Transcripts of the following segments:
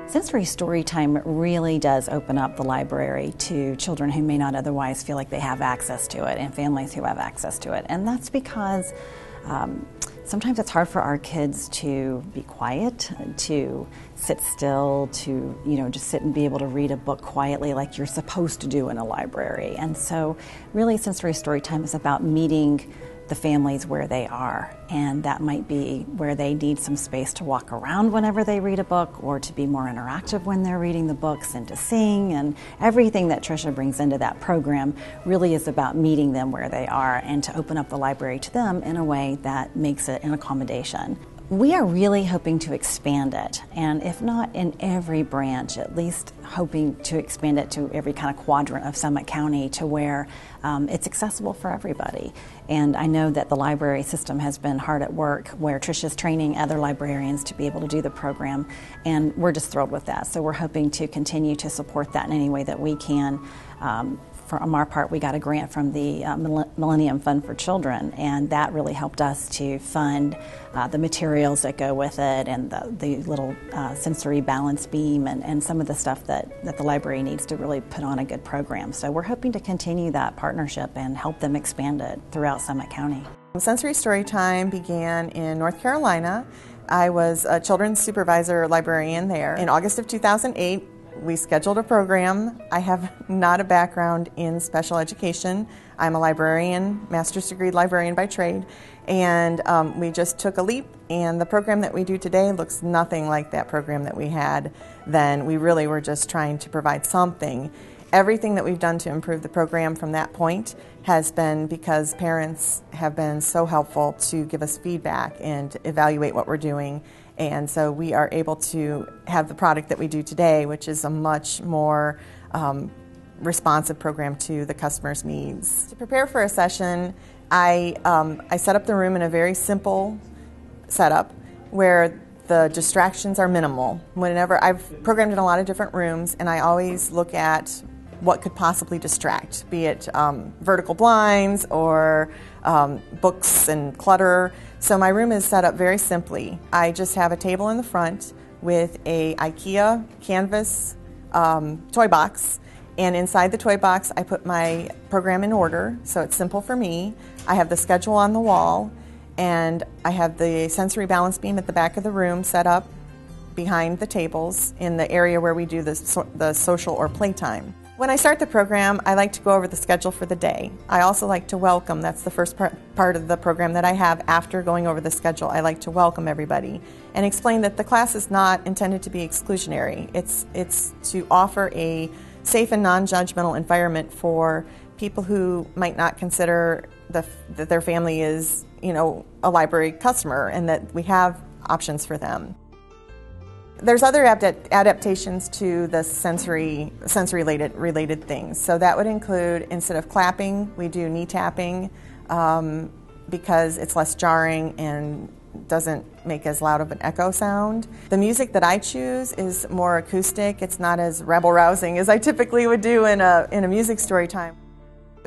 Sensory Storytime really does open up the library to children who may not otherwise feel like they have access to it, and families who have access to it. And that's because sometimes it's hard for our kids to be quiet, to sit still, to just sit and be able to read a book quietly like you're supposed to do in a library. And so really Sensory Storytime is about meeting the families where they are, and that might be where they need some space to walk around whenever they read a book, or to be more interactive when they're reading the books, and to sing, and everything that Tricia brings into that program really is about meeting them where they are and to open up the library to them in a way that makes it an accommodation. We are really hoping to expand it, and if not in every branch, at least hoping to expand it to every kind of quadrant of Summit County, to where it's accessible for everybody. And I know that the library system has been hard at work, where Tricia's training other librarians to be able to do the program, and we're just thrilled with that. So we're hoping to continue to support that in any way that we can. From our part, we got a grant from the Millennium Fund for Children, and that really helped us to fund the materials that go with it, and the little sensory balance beam, and some of the stuff that the library needs to really put on a good program. So we're hoping to continue that partnership and help them expand it throughout Summit County. Sensory Storytime began in North Carolina. I was a children's supervisor librarian there. In August of 2008, we scheduled a program. I have not a background in special education. I'm a librarian, master's degree librarian by trade, and we just took a leap, and the program that we do today looks nothing like that program that we had then. We really were just trying to provide something. Everything that we've done to improve the program from that point has been because parents have been so helpful to give us feedback and evaluate what we're doing. And so we are able to have the product that we do today, which is a much more responsive program to the customer's needs. To prepare for a session, I set up the room in a very simple setup where the distractions are minimal. Whenever I've programmed in a lot of different rooms, and I always look at what could possibly distract, be it vertical blinds or books and clutter. So my room is set up very simply. I just have a table in the front with a IKEA canvas toy box, and inside the toy box I put my program in order, so it's simple for me. I have the schedule on the wall, and I have the sensory balance beam at the back of the room set up behind the tables in the area where we do the social or playtime. When I start the program, I like to go over the schedule for the day. I also like to welcome. That's the first part of the program that I have after going over the schedule. I like to welcome everybody and explain that the class is not intended to be exclusionary. It's to offer a safe and non-judgmental environment for people who might not consider that their family is, a library customer, and that we have options for them. There's other adaptations to the sensory related things. So that would include, instead of clapping, we do knee tapping because it's less jarring and doesn't make as loud of an echo sound. The music that I choose is more acoustic. It's not as rabble-rousing as I typically would do in a music story time.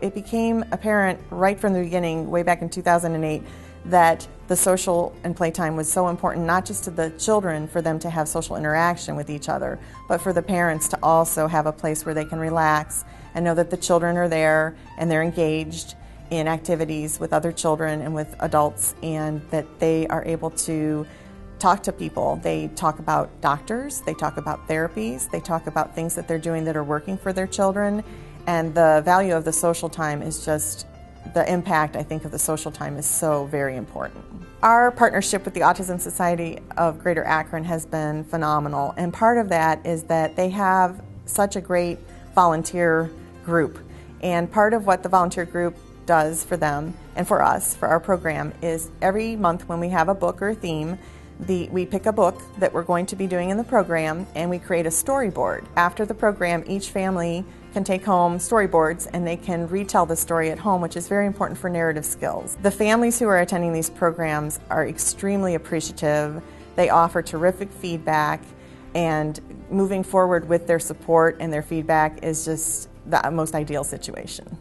It became apparent right from the beginning, way back in 2008, that the social and playtime was so important, not just to the children for them to have social interaction with each other, but for the parents to also have a place where they can relax and know that the children are there and they're engaged in activities with other children and with adults, and that they are able to talk to people. They talk about doctors, they talk about therapies, they talk about things that they're doing that are working for their children, and the value of the social time is just the impact, I think, of the social time is so very important. Our partnership with the Autism Society of Greater Akron has been phenomenal, and part of that is that they have such a great volunteer group. And part of what the volunteer group does for them and for us, for our program, is every month when we have a book or a theme, we pick a book that we're going to be doing in the program, and we create a storyboard. After the program, each family can take home storyboards and they can retell the story at home, which is very important for narrative skills. The families who are attending these programs are extremely appreciative. They offer terrific feedback, and moving forward with their support and their feedback is just the most ideal situation.